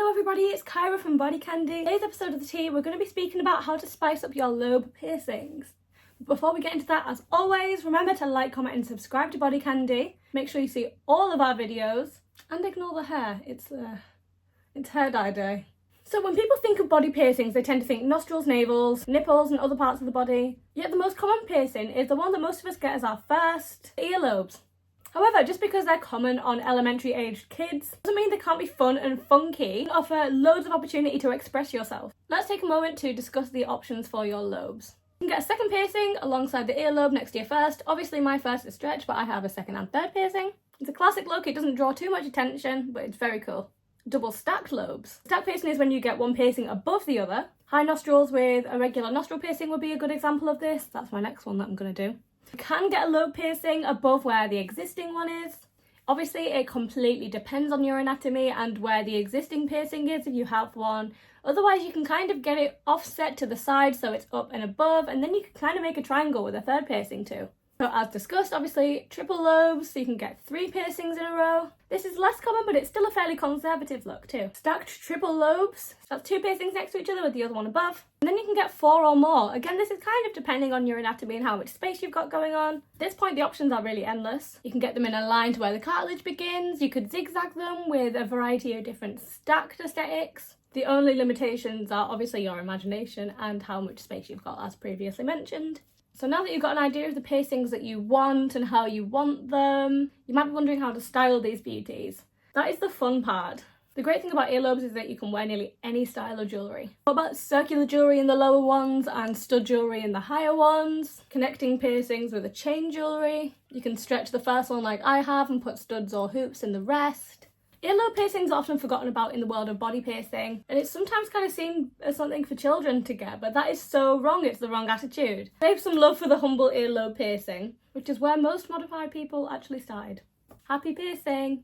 Hello everybody, it's Kyra from BodyCandy. Today's episode of the tea, we're going to be speaking about how to spice up your lobe piercings. Before we get into that, as always, remember to like, comment and subscribe to BodyCandy. Make sure you see all of our videos and ignore the hair. It's hair dye day. So when people think of body piercings, they tend to think nostrils, navels, nipples and other parts of the body. Yet the most common piercing is the one that most of us get as our first, earlobes. However, just because they're common on elementary aged kids doesn't mean they can't be fun and funky and offer loads of opportunity to express yourself. Let's take a moment to discuss the options for your lobes. You can get a second piercing alongside the earlobe next to your first. Obviously my first is stretched, but I have a second and third piercing. It's a classic look, it doesn't draw too much attention, but it's very cool. Double stacked lobes. Stacked piercing is when you get one piercing above the other. High nostrils with a regular nostril piercing would be a good example of this. That's my next one that I'm going to do. You can get a lobe piercing above where the existing one is. Obviously it completely depends on your anatomy and where the existing piercing is if you have one. Otherwise you can kind of get it offset to the side so it's up and above, and then you can kind of make a triangle with a third piercing too. So as discussed, obviously triple lobes, so you can get 3 piercings in a row. This is less common, but it's still a fairly conservative look too. Stacked triple lobes, that's 2 piercings next to each other with the other one above. And then you can get 4 or more. Again, this is kind of depending on your anatomy and how much space you've got going on. At this point, the options are really endless. You can get them in a line to where the cartilage begins. You could zigzag them with a variety of different stacked aesthetics. The only limitations are obviously your imagination and how much space you've got, as previously mentioned. So now that you've got an idea of the piercings that you want and how you want them, you might be wondering how to style these beauties. That is the fun part. The great thing about earlobes is that you can wear nearly any style of jewellery. What about circular jewellery in the lower ones and stud jewellery in the higher ones? Connecting piercings with a chain jewellery. You can stretch the first one like I have and put studs or hoops in the rest. Earlobe piercings are often forgotten about in the world of body piercing, and it's sometimes kind of seen as something for children to get, but that is so wrong. It's the wrong attitude. Save some love for the humble earlobe piercing, which is where most modified people actually started. Happy piercing!